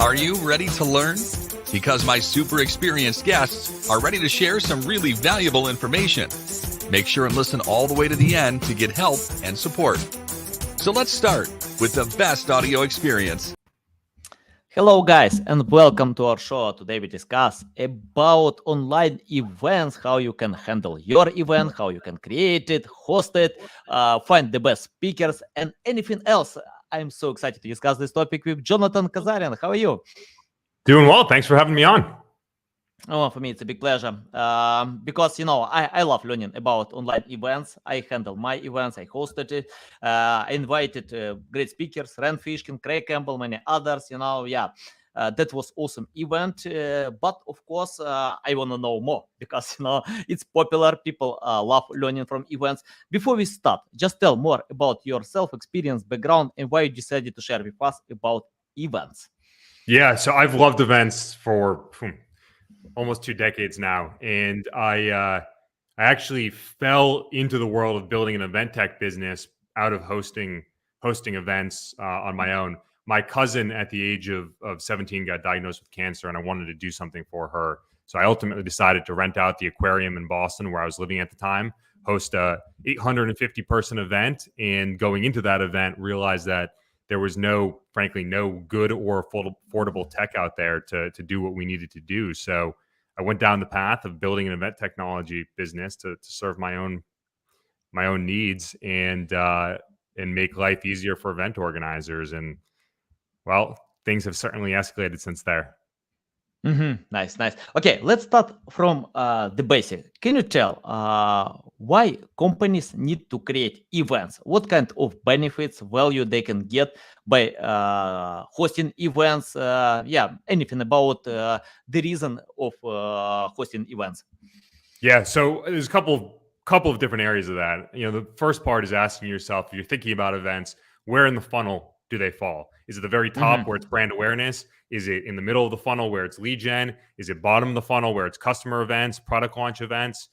Are you ready to learn? Because my super experienced guests are ready to share some really valuable information. Make sure and listen all the way to the end to get help and support. So let's start with the best audio experience. Hello guys and welcome to our show. Today we discuss about online events, how you can handle your event, how you can create it, host it, find the best speakers and anything else. I'm so excited to discuss this topic with Jonathan Kazarian. How are you? Doing well. Thanks for having me on. Oh, for me, it's a big pleasure because, I love learning about online events. I handle my events. I hosted it. I invited great speakers, Ren Fishkin, Craig Campbell, many others, that was awesome event. But of course, I want to know more because, it's popular. People love learning from events. Before we start, just tell more about your self-experience, background, and why you decided to share with us about events. Yeah, so I've loved events for almost 2 decades now, and I actually fell into the world of building an event tech business out of hosting events on my own. My cousin at the age of 17 got diagnosed with cancer, and I wanted to do something for her. So I ultimately decided to rent out the aquarium in Boston where I was living at the time, host a 850 person event, and going into that event realized that there was frankly no good or affordable tech out there to do what we needed to do. So I went down the path of building an event technology business to serve my own needs and make life easier for event organizers. And well, things have certainly escalated since there. Nice. Okay, let's start from the basic. Can you tell why companies need to create events? What kind of benefits, value they can get by hosting events? Anything about the reason of hosting events? Yeah, so there's a couple of different areas of that. The first part is asking yourself, if you're thinking about events, where in the funnel do they fall? Is it the very top where it's brand awareness? Is it in the middle of the funnel where it's lead gen? Is it bottom of the funnel where it's customer events, product launch events,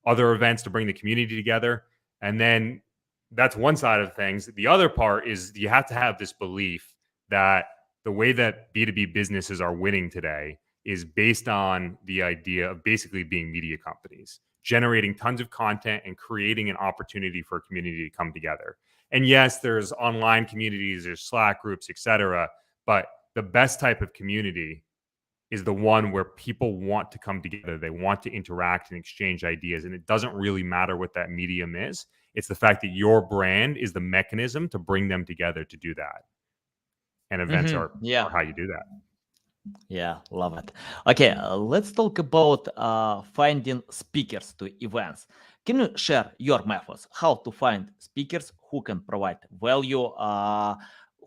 other events to bring the community together? And then that's one side of things. The other part is you have to have this belief that the way that B2B businesses are winning today is based on the idea of basically being media companies, generating tons of content and creating an opportunity for a community to come together. And yes, there's online communities, there's Slack groups, etc. But the best type of community is the one where people want to come together. They want to interact and exchange ideas. And it doesn't really matter what that medium is. It's the fact that your brand is the mechanism to bring them together to do that. And events are how you do that. Yeah, love it. Okay, let's talk about finding speakers to events. Can you share your methods how to find speakers who can provide value,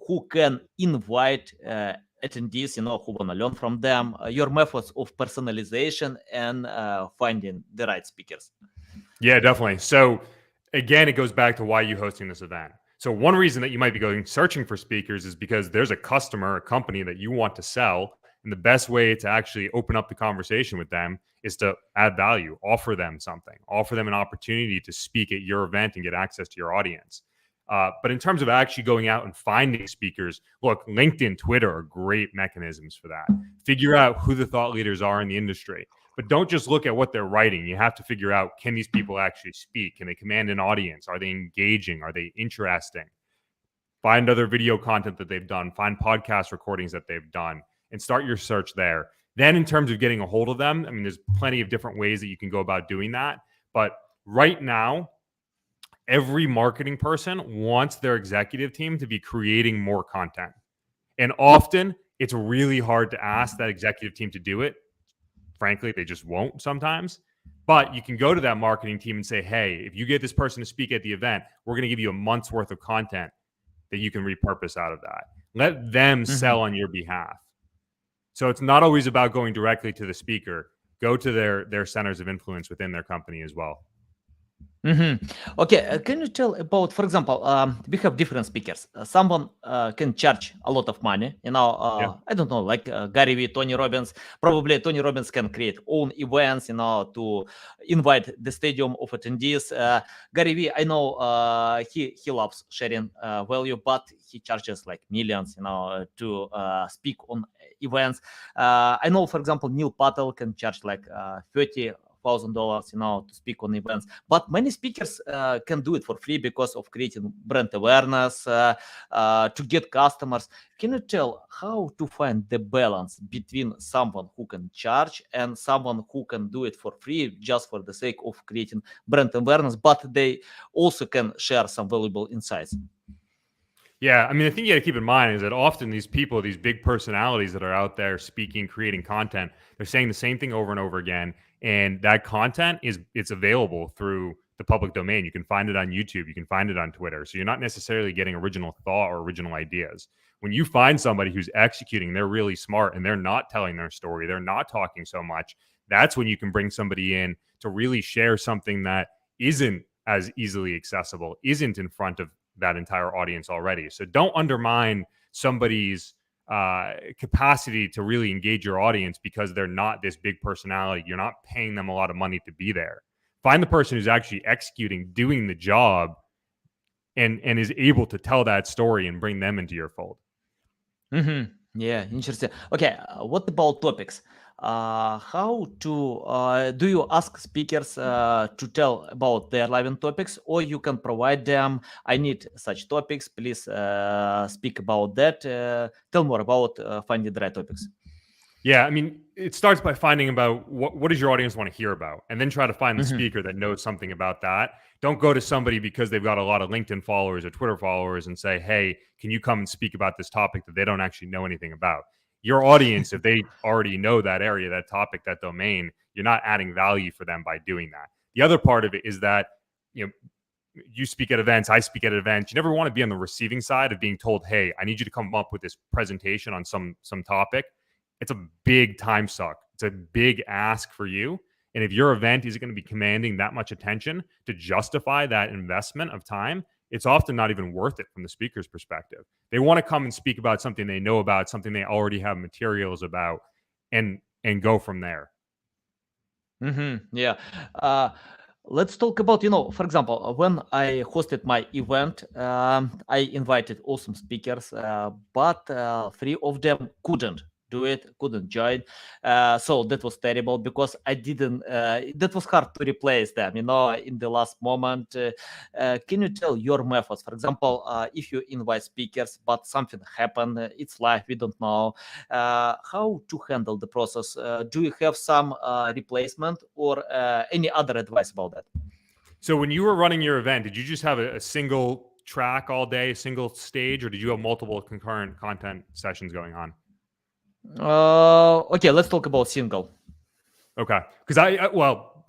who can invite attendees, who want to learn from them, your methods of personalization and finding the right speakers? Yeah, definitely. So again, it goes back to why you hosting this event. So one reason that you might be going searching for speakers is because there's a customer, a company that you want to sell. And the best way to actually open up the conversation with them is to add value, offer them something, offer them an opportunity to speak at your event and get access to your audience. But in terms of actually going out and finding speakers, look, LinkedIn, Twitter are great mechanisms for that. Figure out who the thought leaders are in the industry. But don't just look at what they're writing. You have to figure out, can these people actually speak? Can they command an audience? Are they engaging? Are they interesting? Find other video content that they've done. Find podcast recordings that they've done. And start your search there. Then in terms of getting a hold of them, there's plenty of different ways that you can go about doing that. But right now, every marketing person wants their executive team to be creating more content. And often it's really hard to ask that executive team to do it. Frankly, they just won't sometimes. But you can go to that marketing team and say, hey, if you get this person to speak at the event, we're going to give you a month's worth of content that you can repurpose out of that. Let them sell on your behalf. So it's not always about going directly to the speaker. Go to their centers of influence within their company as well. Okay, can you tell about, for example, we have different speakers. Someone can charge a lot of money. Yeah. I don't know, like Gary Vee, Tony Robbins. Probably Tony Robbins can create own events, to invite the stadium of attendees. Gary Vee, I know he loves sharing value, but he charges like millions, to speak on events. I know, for example, Neil Patel can charge like $30,000, to speak on events. But many speakers can do it for free because of creating brand awareness, to get customers. Can you tell how to find the balance between someone who can charge and someone who can do it for free just for the sake of creating brand awareness, but they also can share some valuable insights? Yeah, I mean, the thing you got to keep in mind is that often these people, these big personalities that are out there speaking, creating content, they're saying the same thing over and over again, and that content it's available through the public domain. You can find it on YouTube, you can find it on Twitter. So you're not necessarily getting original thought or original ideas. When you find somebody who's executing, they're really smart and they're not telling their story, they're not talking so much. That's when you can bring somebody in to really share something that isn't as easily accessible, isn't in front of that entire audience already. So don't undermine somebody's capacity to really engage your audience because they're not this big personality. You're not paying them a lot of money to be there. Find the person who's actually executing, doing the job, and is able to tell that story and bring them into your fold. Yeah, interesting. Okay, what about topics? How to do you ask speakers to tell about their live topics, or you can provide them? I need such topics. Please speak about that. Tell more about finding the right topics. Yeah, I mean, it starts by finding about what does your audience want to hear about, and then try to find the speaker that knows something about that. Don't go to somebody because they've got a lot of LinkedIn followers or Twitter followers and say, hey, can you come and speak about this topic that they don't actually know anything about? Your audience, if they already know that area, that topic, that domain, you're not adding value for them by doing that. The other part of it is that, you speak at events, I speak at events. You never want to be on the receiving side of being told, hey, I need you to come up with this presentation on some topic. It's a big time suck. It's a big ask for you. And if your event isn't going to be commanding that much attention to justify that investment of time, it's often not even worth it from the speaker's perspective. They want to come and speak about something they know about, something they already have materials about, and go from there. Yeah. Let's talk about, for example, when I hosted my event, I invited awesome speakers, but three of them couldn't do it, couldn't join. So that was terrible because I didn't, that was hard to replace them, in the last moment. Can you tell your methods? For example, if you invite speakers, but something happened, it's live, we don't know how to handle the process. Do you have some replacement or any other advice about that? So when you were running your event, did you just have a single track all day, a single stage, or did you have multiple concurrent content sessions going on? Okay, let's talk about single. Okay, because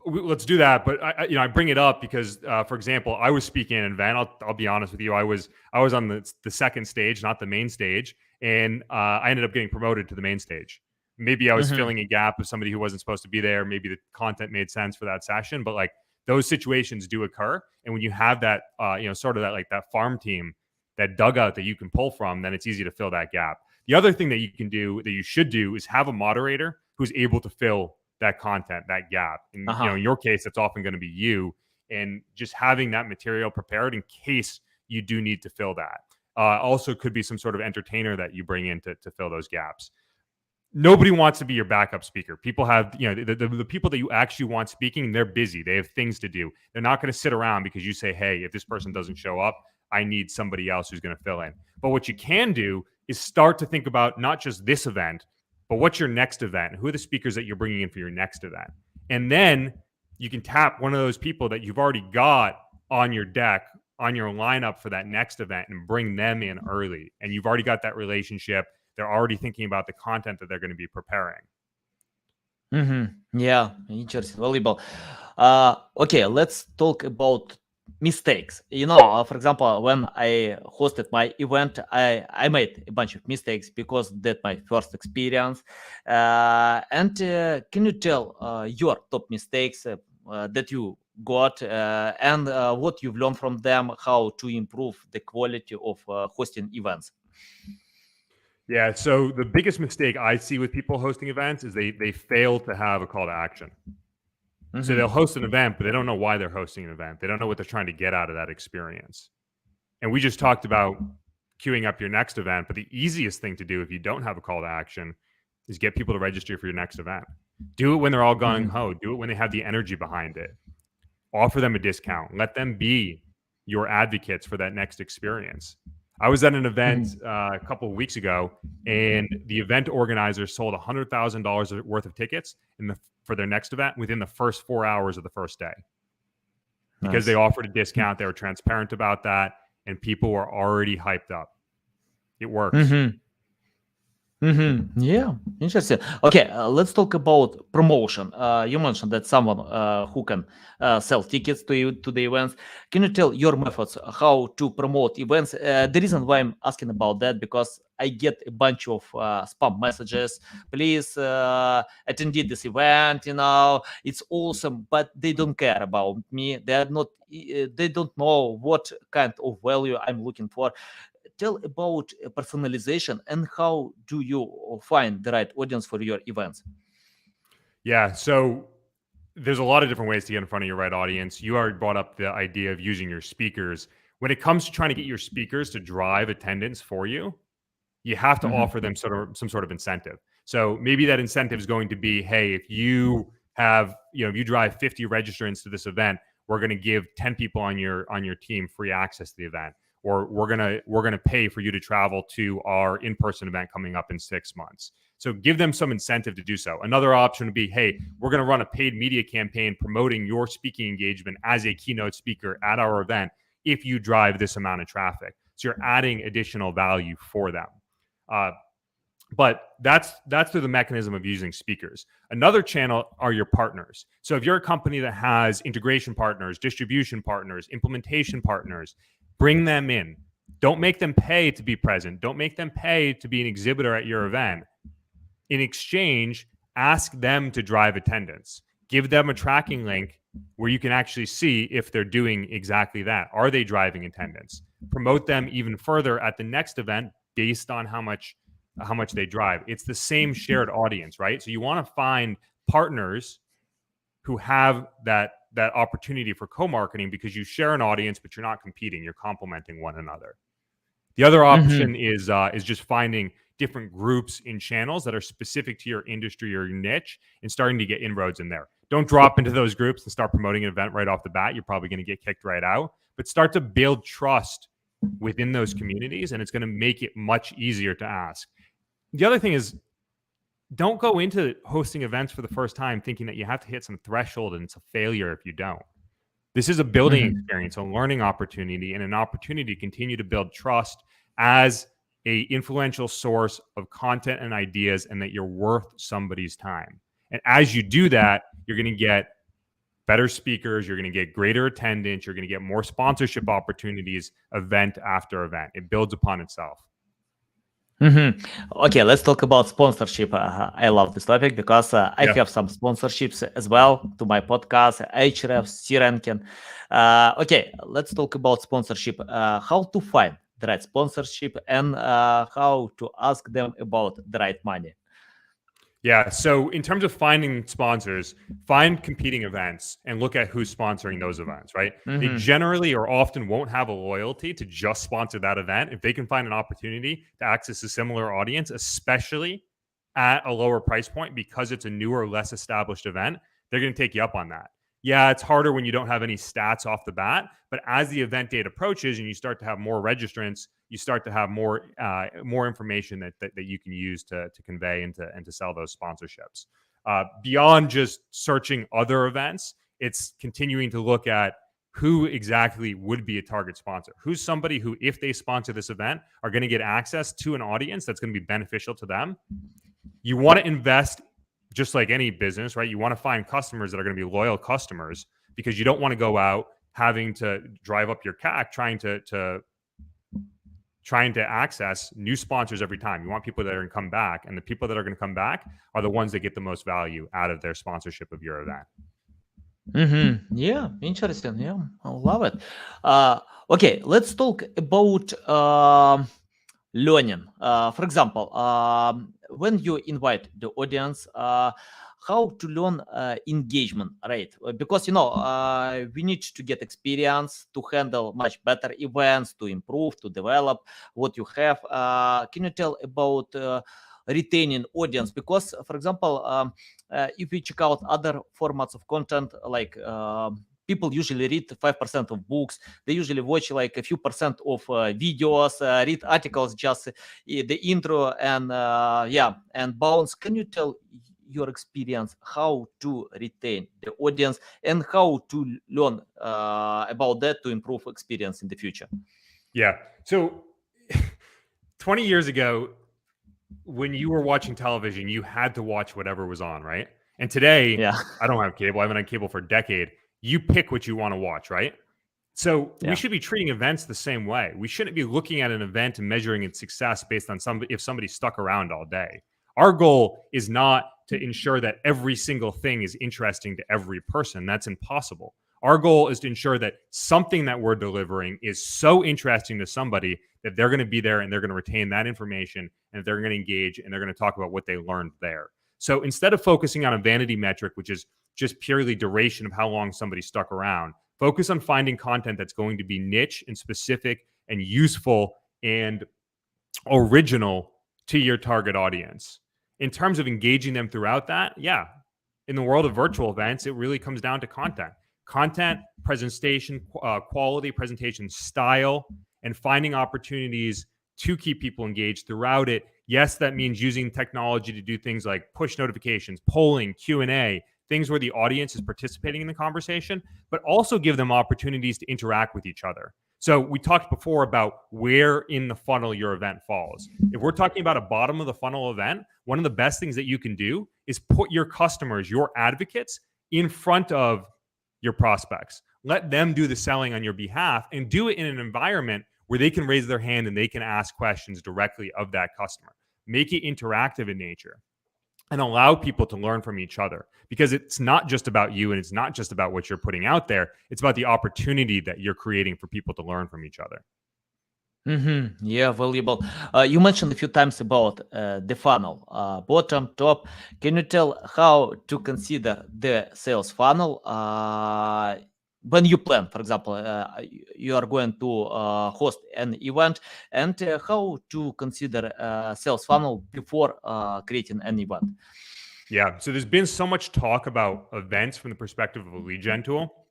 let's do that. But I bring it up because, for example, I was speaking at an event. I'll be honest with you. I was on the second stage, not the main stage, and I ended up getting promoted to the main stage. Maybe I was filling a gap of somebody who wasn't supposed to be there. Maybe the content made sense for that session, but like those situations do occur. And when you have that, sort of that farm team, that dugout that you can pull from, then it's easy to fill that gap. The other thing that you can do, that you should do, is have a moderator who's able to fill that content, that gap. And in your case, it's often going to be you, and just having that material prepared in case you do need to fill that. Also could be some sort of entertainer that you bring in to fill those gaps. Nobody wants to be your backup speaker. People have, the people that you actually want speaking, they're busy. They have things to do. They're not going to sit around because you say, hey, if this person doesn't show up, I need somebody else who's going to fill in. But what you can do is start to think about not just this event, but what's your next event? Who are the speakers that you're bringing in for your next event? And then you can tap one of those people that you've already got on your deck, on your lineup for that next event, and bring them in early. And you've already got that relationship. They're already thinking about the content that they're going to be preparing. Yeah, interesting, valuable. Okay, let's talk about mistakes. For example, when I hosted my event, I made a bunch of mistakes because that's my first experience. And can you tell your top mistakes that you got and what you've learned from them, how to improve the quality of hosting events. Yeah. So the biggest mistake I see with people hosting events is they fail to have a call to action. So they'll host an event, but they don't know why they're hosting an event. They don't know what they're trying to get out of that experience. And we just talked about queuing up your next event, but the easiest thing to do if you don't have a call to action is get people to register for your next event. Do it when they're all gung ho. Do it when they have the energy behind it. Offer them a discount. Let them be your advocates for that next experience. I was at an event a couple of weeks ago, and the event organizer sold $100,000 worth of tickets for their next event within the first 4 hours of the first day, because they offered a discount. They were transparent about that, and people were already hyped up. It works. Yeah, interesting. Okay, let's talk about promotion. You mentioned that someone who can sell tickets to the events. Can you tell your methods how to promote events? The reason why I'm asking about that, because I get a bunch of spam messages. Please attend this event. It's awesome, but they don't care about me. They are not. They don't know what kind of value I'm looking for. Tell about personalization and how do you find the right audience for your events? Yeah. So there's a lot of different ways to get in front of your right audience. You already brought up the idea of using your speakers. When it comes to trying to get your speakers to drive attendance for you, you have to offer them some sort of incentive. So maybe that incentive is going to be, hey, if you drive 50 registrants to this event, we're going to give 10 people on your team free access to the event, or we're going to pay for you to travel to our in-person event coming up in 6 months. So give them some incentive to do so. Another option would be, hey, we're going to run a paid media campaign promoting your speaking engagement as a keynote speaker at our event if you drive this amount of traffic. So you're adding additional value for them. But that's through the mechanism of using speakers. Another channel are your partners. So if you're a company that has integration partners, distribution partners, implementation partners, bring them in. Don't make them pay to be present. Don't make them pay to be an exhibitor at your event. In exchange, ask them to drive attendance. Give them a tracking link where you can actually see if they're doing exactly that. Are they driving attendance? Promote them even further at the next event based on how much they drive. It's the same shared audience, right? So you want to find partners who have that opportunity for co-marketing, because you share an audience, but you're not competing. You're complementing one another. The other option is just finding different groups in channels that are specific to your industry or your niche and starting to get inroads in there. Don't drop into those groups and start promoting an event right off the bat. You're probably going to get kicked right out, but start to build trust within those communities, and it's going to make it much easier to ask. The other thing is, don't go into hosting events for the first time thinking that you have to hit some threshold and it's a failure if you don't. This is a building experience, a learning opportunity, and an opportunity to continue to build trust as a influential source of content and ideas, and that you're worth somebody's time. And as you do that, you're going to get better speakers, you're going to get greater attendance, you're going to get more sponsorship opportunities event after event. It builds upon itself. Okay, let's talk about sponsorship. I love this topic because I have some sponsorships as well to my podcast, Hrefs, C-Ranking. Okay, let's talk about sponsorship. How to find the right sponsorship and how to ask them about the right money. Yeah, so in terms of finding sponsors, find competing events and look at who's sponsoring those events, right? They generally or often won't have a loyalty to just sponsor that event. If they can find an opportunity to access a similar audience, especially at a lower price point because it's a newer, less established event, they're going to take you up on that. Yeah, it's harder when you don't have any stats off the bat, but as the event date approaches and you start to have more registrants, you start to have more information that you can use to convey and to sell those sponsorships. Beyond just searching other events, it's continuing to look at who exactly would be a target sponsor. Who's somebody who, if they sponsor this event, are going to get access to an audience that's going to be beneficial to them. You want to invest, just like any business, right? You want to find customers that are going to be loyal customers, because you don't want to go out having to drive up your CAC trying to access new sponsors every time. You want people that are going to come back, and the people that are going to come back are the ones that get the most value out of their sponsorship of your event. Yeah, interesting. Yeah, I love it. Okay, let's talk about learning. For example, when you invite the audience, how to learn engagement, right? Because we need to get experience to handle much better events, to improve, to develop what you have. Can you tell about retaining audience? Because, for example, if we check out other formats of content, like people usually read 5% of books, they usually watch like a few percent of videos, read articles, just the intro, and and bounce. Can you tell your experience how to retain the audience and how to learn about that to improve experience in the future? Yeah. So 20 years ago, when you were watching television, you had to watch whatever was on, right? And today, Yeah. I don't have cable. I haven't had cable for a decade. You pick what you want to watch, right? So we Yeah. should be treating events the same way. We shouldn't be looking at an event and measuring its success based on if somebody stuck around all day. Our goal is not to ensure that every single thing is interesting to every person. That's impossible. Our goal is to ensure that something that we're delivering is so interesting to somebody that they're going to be there and they're going to retain that information and they're going to engage and they're going to talk about what they learned there. So instead of focusing on a vanity metric, which is just purely duration of how long somebody stuck around, focus on finding content that's going to be niche and specific and useful and original to your target audience. In terms of engaging them throughout that, yeah, in the world of virtual events, it really comes down to content, presentation, quality, presentation style, and finding opportunities to keep people engaged throughout it. Yes, that means using technology to do things like push notifications, polling, Q&A, things where the audience is participating in the conversation, but also give them opportunities to interact with each other. So we talked before about where in the funnel your event falls. If we're talking about a bottom of the funnel event, one of the best things that you can do is put your customers, your advocates, in front of your prospects. Let them do the selling on your behalf and do it in an environment where they can raise their hand and they can ask questions directly of that customer. Make it interactive in nature and allow people to learn from each other, because it's not just about you and it's not just about what you're putting out there. It's about the opportunity that you're creating for people to learn from each other. Yeah, valuable. You mentioned a few times about the funnel, bottom, top. Can you tell how to consider the sales funnel when you plan? For example, you are going to host an event, and how to consider sales funnel before creating an event? Yeah. So there's been so much talk about events from the perspective of a lead gen tool.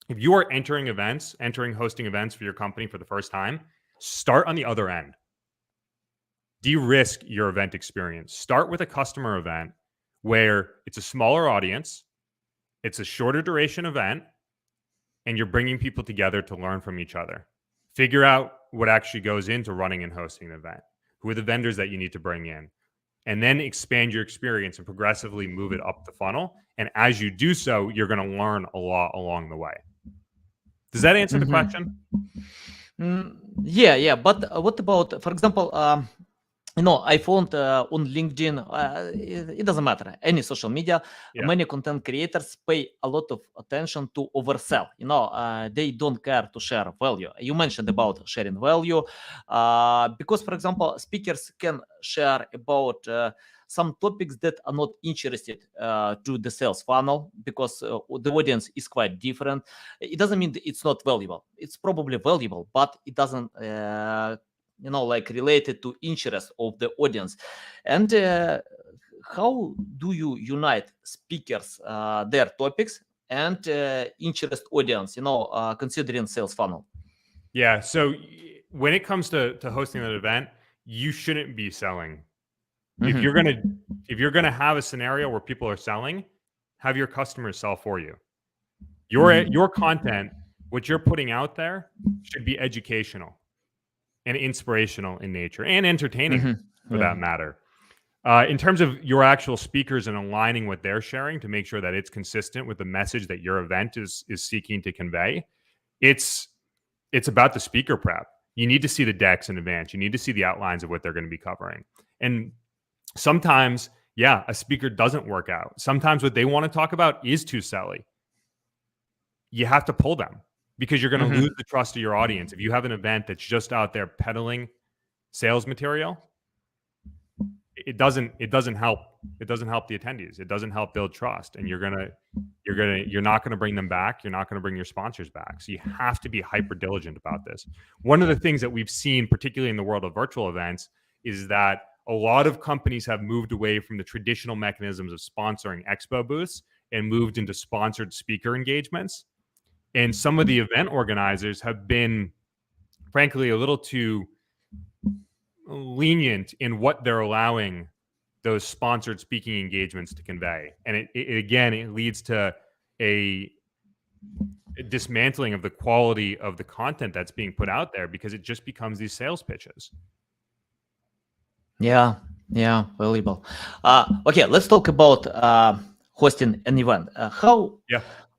If you are entering hosting events for your company for the first time, start on the other end. De-risk your event experience. Start with a customer event where it's a smaller audience, it's a shorter duration event, and you're bringing people together to learn from each other. Figure out what actually goes into running and hosting an event. Who are the vendors that you need to bring in? And then expand your experience and progressively move it up the funnel. And as you do so, you're going to learn a lot along the way. Does that answer the question? Yeah. But what about, for example, I found on LinkedIn, it doesn't matter, any social media, many content creators pay a lot of attention to oversell. They don't care to share value. You mentioned about sharing value, because, for example, speakers can share about some topics that are not interested to the sales funnel, because the audience is quite different. It doesn't mean that it's not valuable. It's probably valuable, but it doesn't like related to interest of the audience. And how do you unite speakers, their topics, and interest audience, considering sales funnel? Yeah. So when it comes to hosting an event, you shouldn't be selling. If you're gonna have a scenario where people are selling, have your customers sell for you. Your content, what you're putting out there, should be educational and inspirational in nature and entertaining for that matter. In terms of your actual speakers and aligning what they're sharing to make sure that it's consistent with the message that your event is seeking to convey, it's about the speaker prep. You need to see the decks in advance. You need to see the outlines of what they're going to be covering. And sometimes, a speaker doesn't work out. Sometimes what they want to talk about is too selly. you have to pull them because you're going to Mhm. lose the trust of your audience. If you have an event that's just out there peddling sales material, it doesn't help the attendees. It doesn't help build trust, and you're not gonna bring them back. You're not gonna bring your sponsors back. So you have to be hyper diligent about this. One of the things that we've seen, particularly in the world of virtual events, is that a lot of companies have moved away from the traditional mechanisms of sponsoring expo booths and moved into sponsored speaker engagements. And some of the event organizers have been, frankly, a little too lenient in what they're allowing those sponsored speaking engagements to convey. And it leads to a dismantling of the quality of the content that's being put out there because it just becomes these sales pitches. Yeah, valuable. Okay, let's talk about hosting an event. How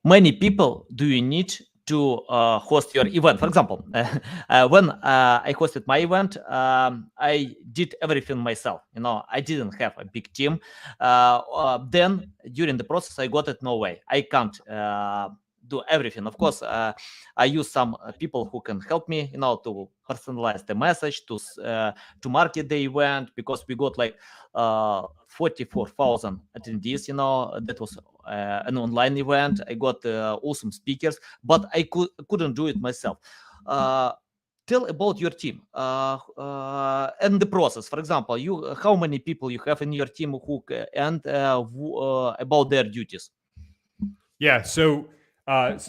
many people do you need to host your event? For example, when I hosted my event, I did everything myself. I didn't have a big team. Then during the process, I got it. No way, I can't do everything. Of course, I use some people who can help me, to personalize the message, to market the event, because we got like 44,000 attendees. That was an online event. I got awesome speakers, but I couldn't do it myself. Tell about your team and the process. For example, how many people you have in your team and about their duties? Yeah, so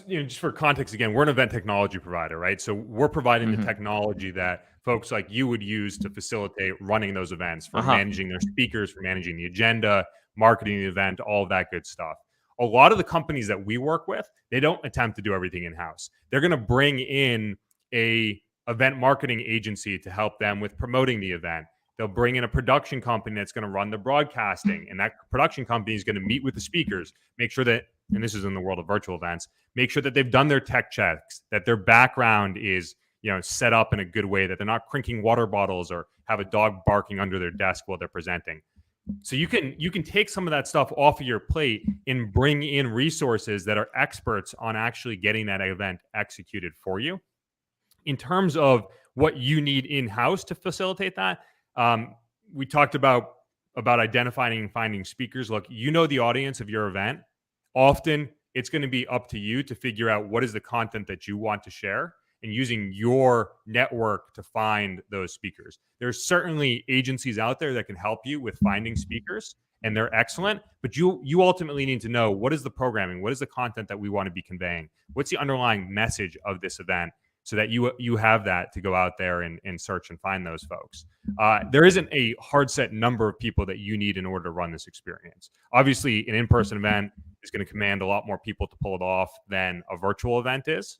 just for context, again, we're an event technology provider, right? So we're providing the technology that folks like you would use to facilitate running those events, for managing their speakers, for managing the agenda, marketing the event, all of that good stuff. A lot of the companies that we work with, they don't attempt to do everything in-house. They're going to bring in a event marketing agency to help them with promoting the event. They'll bring in a production company that's going to run the broadcasting, and that production company is going to meet with the speakers, make sure that, and this is in the world of virtual events, make sure that they've done their tech checks, that their background is, set up in a good way, that they're not crinking water bottles or have a dog barking under their desk while they're presenting. So you can take some of that stuff off of your plate and bring in resources that are experts on actually getting that event executed for you. In terms of what you need in-house to facilitate that, we talked about identifying and finding speakers. Look, the audience of your event. Often it's going to be up to you to figure out what is the content that you want to share, and using your network to find those speakers. There's certainly agencies out there that can help you with finding speakers, and they're excellent, but you ultimately need to know, what is the programming, what is the content that we want to be conveying, what's the underlying message of this event, so that you have that to go out there and search and find those folks. There isn't a hard set number of people that you need in order to run this experience. Obviously, an in-person event is going to command a lot more people to pull it off than a virtual event is.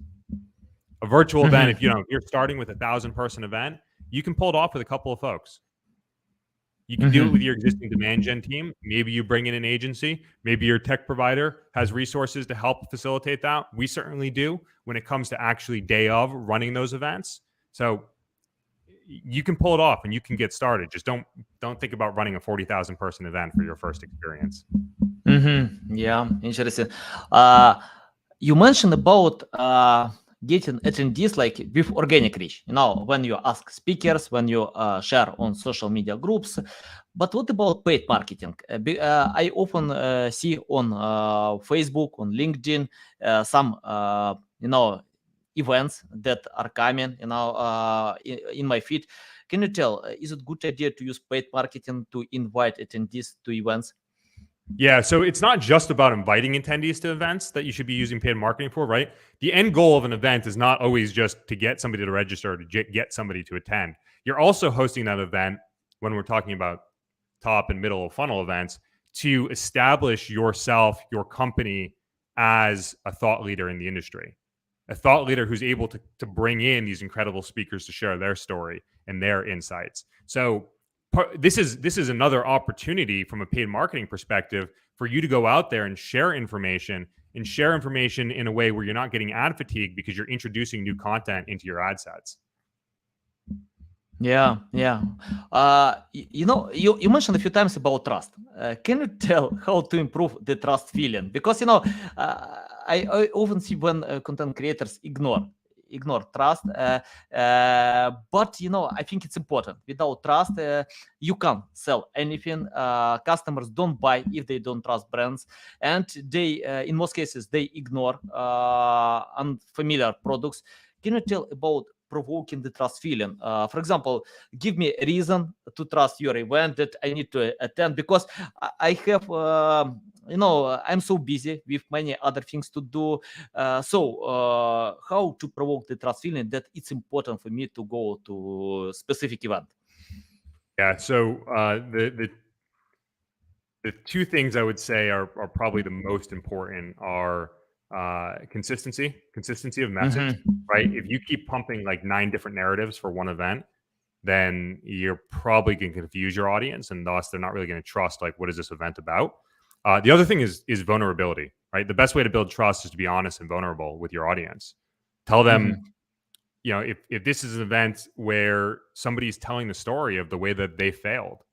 A virtual event, if you're starting with 1,000-person event, you can pull it off with a couple of folks. You can do it with your existing demand gen team. Maybe you bring in an agency. Maybe your tech provider has resources to help facilitate that. We certainly do when it comes to actually day of running those events. So you can pull it off and you can get started. Just don't think about running a 40,000-person event for your first experience. Yeah, interesting. You mentioned about getting attendees like with organic reach, when you ask speakers, when you share on social media groups. But what about paid marketing? I often see on Facebook, on LinkedIn, some events that are coming in my feed. Can you tell, is it a good idea to use paid marketing to invite attendees to events? Yeah, so it's not just about inviting attendees to events that you should be using paid marketing for, right? The end goal of an event is not always just to get somebody to register or to get somebody to attend. You're also hosting that event, when we're talking about top and middle of funnel events, to establish yourself, your company, as a thought leader in the industry. A thought leader who's able to bring in these incredible speakers to share their story and their insights. So this is another opportunity from a paid marketing perspective for you to go out there and share information in a way where you're not getting ad fatigue because you're introducing new content into your ad sets. Yeah. You mentioned a few times about trust. Can you tell how to improve the trust feeling? Because I often see when content creators ignore trust, but I think it's important. Without trust, you can't sell anything. Customers don't buy if they don't trust brands, and they in most cases they ignore unfamiliar products. Can you tell about provoking the trust feeling? For example, give me a reason to trust your event that I need to attend, because I have I'm so busy with many other things to do. How to provoke the trust feeling that it's important for me to go to specific event? Yeah. So the two things I would say are probably the most important are consistency of message, right? If you keep pumping like 9 different narratives for one event, then you're probably going to confuse your audience, and thus they're not really going to trust like what is this event about. The other thing is vulnerability, right? The best way to build trust is to be honest and vulnerable with your audience. Tell them, if this is an event where somebody's telling the story of the way that they failed,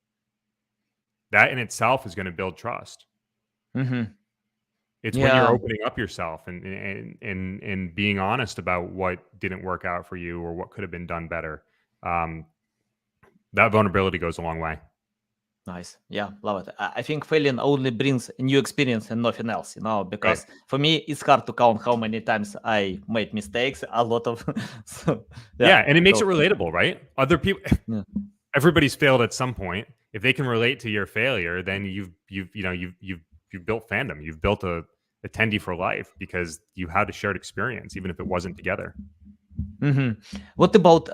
that in itself is going to build trust. It's when you're opening up yourself and being honest about what didn't work out for you or what could have been done better. That vulnerability goes a long way. Nice. Yeah, love it. I think failing only brings a new experience and nothing else, because for me, it's hard to count how many times I made mistakes, a lot of. And it makes it relatable, right? Other people, everybody's failed at some point. If they can relate to your failure, then you've built fandom. You've built a attendee for life because you had a shared experience, even if it wasn't together. What about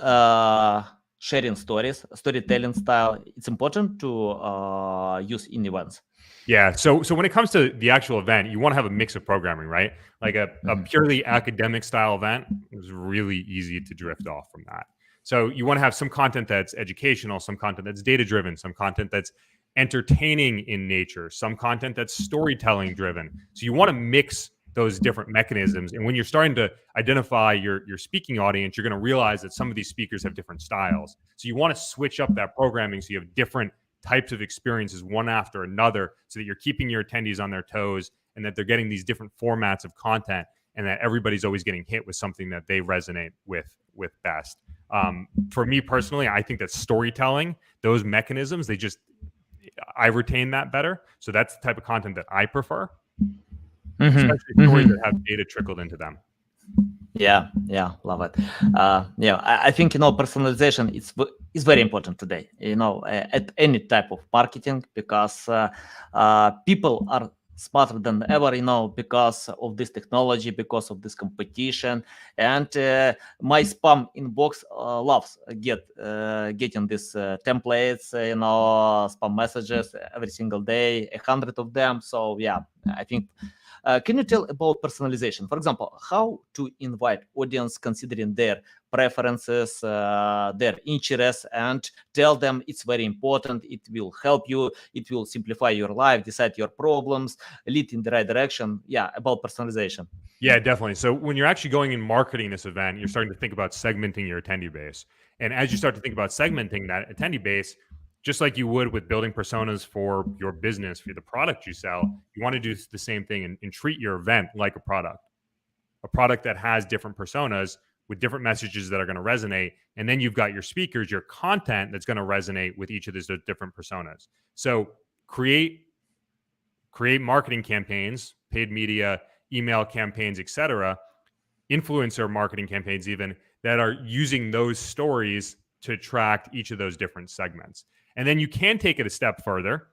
sharing stories, storytelling style? It's important to use in events. Yeah. So when it comes to the actual event, you want to have a mix of programming, right? Like a purely academic style event is really easy to drift off from that. So you want to have some content that's educational, some content that's data driven, some content that's entertaining in nature, some content that's storytelling driven. So you want to mix those different mechanisms. And when you're starting to identify your speaking audience, you're going to realize that some of these speakers have different styles. So you want to switch up that programming so you have different types of experiences one after another, so that you're keeping your attendees on their toes and that they're getting these different formats of content, and that everybody's always getting hit with something that they resonate with best. For me personally, I think that storytelling, those mechanisms, I retain that better. So that's the type of content that I prefer. Especially stories that have data trickled into them. Yeah, love it. I think personalization is very important today. At any type of marketing, because people are smarter than ever. Because of this technology, because of this competition, and my spam inbox loves getting these templates, spam messages every single day, 100 of them. So I think. Can you tell about personalization? For example, how to invite audience considering their preferences, their interests, and tell them it's very important, it will help you, it will simplify your life, decide your problems, lead in the right direction. About personalization. Yeah, definitely. So when you're actually going and marketing this event, you're starting to think about segmenting your attendee base. And as you start to think about segmenting that attendee base, just like you would with building personas for your business, for the product you sell, you want to do the same thing and treat your event like a product that has different personas with different messages that are going to resonate. And then you've got your speakers, your content that's going to resonate with each of those different personas. So create marketing campaigns, paid media, email campaigns, etc., influencer marketing campaigns even, that are using those stories to attract each of those different segments. And then you can take it a step further.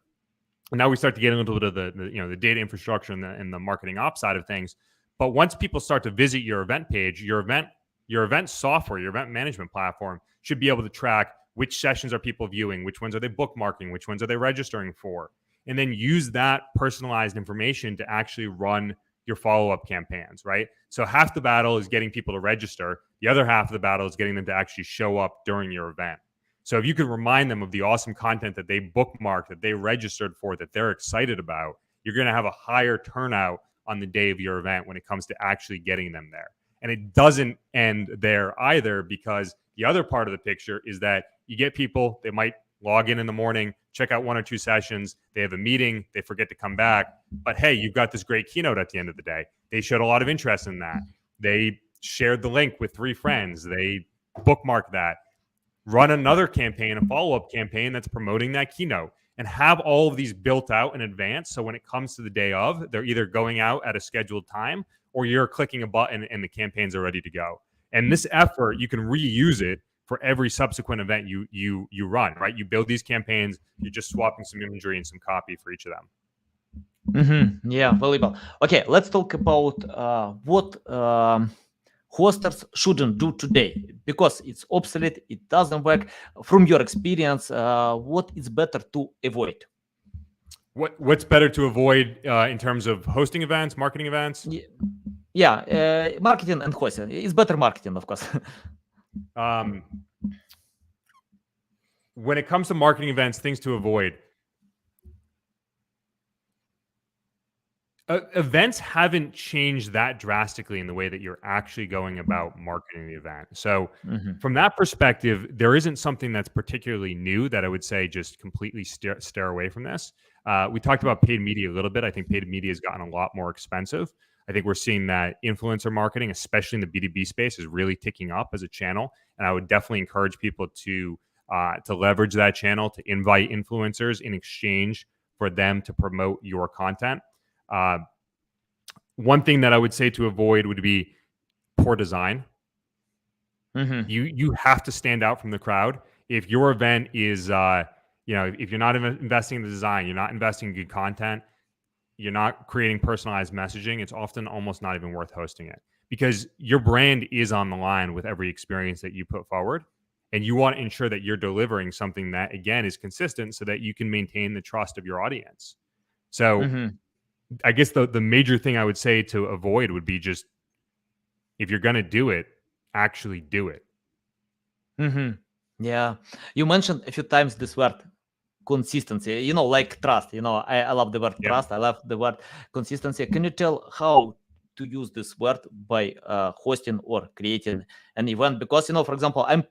And now we start to get into a little bit of the data infrastructure and the marketing ops side of things. But once people start to visit your event page, your event software, your event management platform should be able to track which sessions are people viewing, which ones are they bookmarking, which ones are they registering for, and then use that personalized information to actually run your follow-up campaigns, right? So half the battle is getting people to register. The other half of the battle is getting them to actually show up during your event. So if you can remind them of the awesome content that they bookmarked, that they registered for, that they're excited about, you're going to have a higher turnout on the day of your event when it comes to actually getting them there. And it doesn't end there either, because the other part of the picture is that you get people, they might log in the morning, check out 1 or 2 sessions. They have a meeting, they forget to come back. But hey, you've got this great keynote at the end of the day. They showed a lot of interest in that. They shared the link with 3 friends. They bookmarked that. Run another campaign, a follow-up campaign that's promoting that keynote, and have all of these built out in advance. So when it comes to the day of, they're either going out at a scheduled time or you're clicking a button and the campaigns are ready to go. And this effort, you can reuse it for every subsequent event you run, right? You build these campaigns, you're just swapping some imagery and some copy for each of them. Yeah, valuable. Okay, let's talk about what hosters shouldn't do today, because it's obsolete, it doesn't work. From your experience, what is better to avoid? What's better to avoid in terms of hosting events, marketing events? Yeah, marketing and hosting. It's better marketing, of course. When it comes to marketing events, things to avoid. Events haven't changed that drastically in the way that you're actually going about marketing the event. So from that perspective, there isn't something that's particularly new that I would say just completely steer away from this. We talked about paid media a little bit. I think paid media has gotten a lot more expensive. I think we're seeing that influencer marketing, especially in the B2B space, is really ticking up as a channel. And I would definitely encourage people to leverage that channel, to invite influencers in exchange for them to promote your content. One thing that I would say to avoid would be poor design. You have to stand out from the crowd. If your event is, if you're not investing in the design, you're not investing in good content, you're not creating personalized messaging, it's often almost not even worth hosting it, because your brand is on the line with every experience that you put forward. And you want to ensure that you're delivering something that, again, is consistent so that you can maintain the trust of your audience. So I guess the major thing I would say to avoid would be just, if you're going to do it, actually do it. Yeah. You mentioned a few times this word consistency, like trust. I love the word trust. I love the word consistency. Can you tell how to use this word by hosting or creating an event? Because, for example, I'm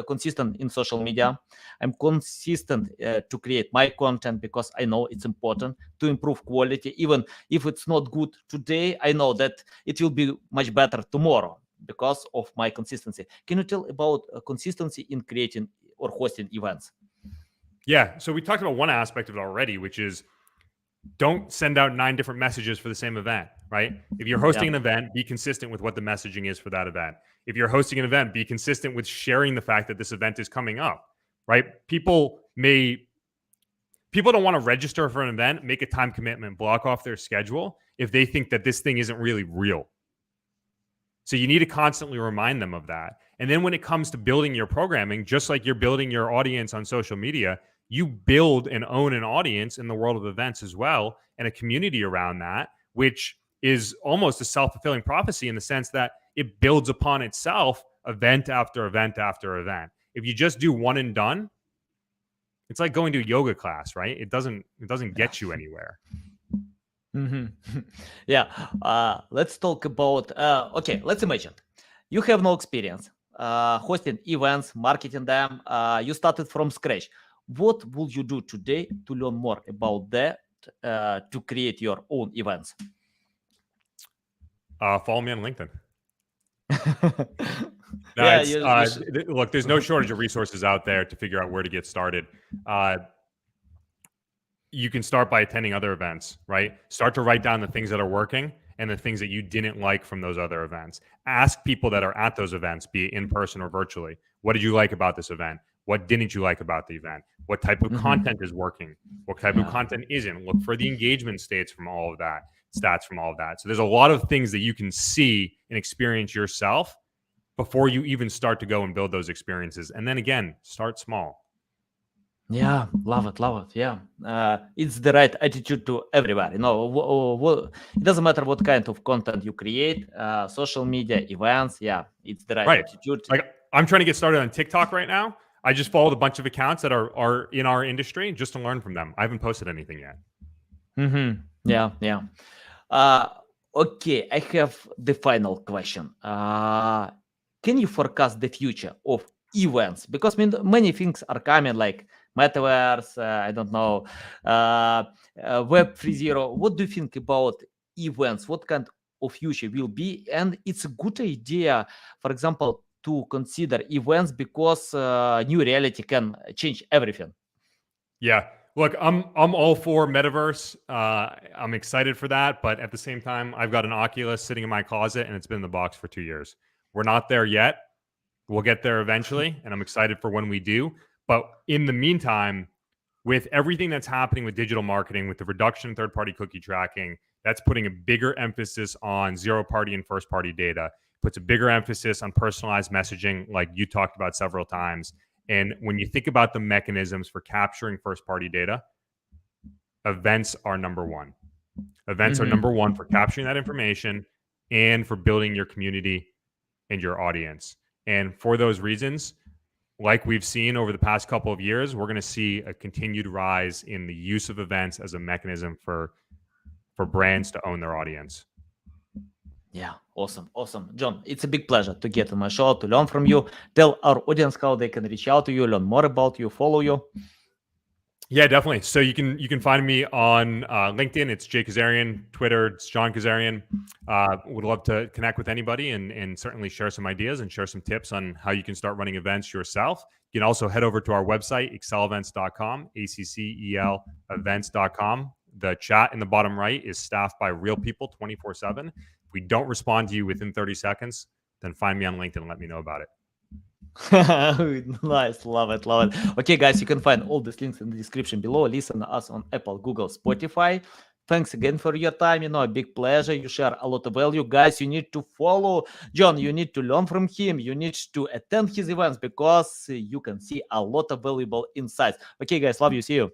consistent in social media. I'm consistent to create my content because I know it's important to improve quality. Even if it's not good today, I know that it will be much better tomorrow because of my consistency. Can you tell about consistency in creating or hosting events? Yeah. So we talked about one aspect of it already, which is don't send out 9 different messages for the same event, right? If you're hosting an event, be consistent with what the messaging is for that event. If you're hosting an event, be consistent with sharing the fact that this event is coming up, right? People don't want to register for an event, make a time commitment, block off their schedule if they think that this thing isn't really real. So you need to constantly remind them of that. And then when it comes to building your programming, just like you're building your audience on social media, you build and own an audience in the world of events as well, and a community around that, which is almost a self-fulfilling prophecy in the sense that it builds upon itself event after event after event. If you just do one and done, it's like going to a yoga class, right? It doesn't get you anywhere. Yeah. Let's talk about, okay, let's imagine you have no experience hosting events, marketing them. You started from scratch. What will you do today to learn more about that, to create your own events? Follow me on LinkedIn. Look, there's no shortage of resources out there to figure out where to get started. You can start by attending other events, right? Start to write down the things that are working and the things that you didn't like from those other events. Ask people that are at those events, be it in person or virtually, what did you like about this event? What didn't you like about the event? What type of content is working? What type of content isn't? Look for the engagement stats from all of that. So there's a lot of things that you can see and experience yourself before you even start to go and build those experiences. And then again, start small. Yeah, love it. Yeah, it's the right attitude to everywhere. It doesn't matter what kind of content you create, social media, events. Yeah, it's the right attitude. Like, I'm trying to get started on TikTok right now. I just followed a bunch of accounts that are in our industry just to learn from them. I haven't posted anything yet. Yeah. Okay, I have the final question. Can you forecast the future of events? Because many things are coming, like metaverse, I don't know, Web 3.0. What do you think about events? What kind of future will be? And it's a good idea, for example, to consider events because new reality can change everything. Yeah. Look, I'm all for metaverse. I'm excited for that, but at the same time, I've got an Oculus sitting in my closet and it's been in the box for 2 years. We're not there yet. We'll get there eventually, and I'm excited for when we do. But in the meantime, with everything that's happening with digital marketing, with the reduction in third-party cookie tracking, that's putting a bigger emphasis on zero-party and first-party data. Puts a bigger emphasis on personalized messaging, like you talked about several times. And when you think about the mechanisms for capturing first-party data, events are number one. Events are number one for capturing that information and for building your community and your audience. And for those reasons, like we've seen over the past couple of years, we're going to see a continued rise in the use of events as a mechanism for brands to own their audience. Yeah, awesome. John, it's a big pleasure to get on my show, to learn from you. Tell our audience how they can reach out to you, learn more about you, follow you. Yeah, definitely. So you can find me on LinkedIn. It's Jay Kazarian. Twitter, it's John Kazarian. Would love to connect with anybody and certainly share some ideas and share some tips on how you can start running events yourself. You can also head over to our website, accelevents.com, ACCEL events.com. The chat in the bottom right is staffed by real people 24/7. If we don't respond to you within 30 seconds, then find me on LinkedIn and let me know about it. Nice, love it. Okay, guys, you can find all these links in the description below. Listen to us on Apple, Google, Spotify. Thanks again for your time. A big pleasure. You share a lot of value. Guys, you need to follow John. You need to learn from him. You need to attend his events because you can see a lot of valuable insights. Okay, guys, love you. See you.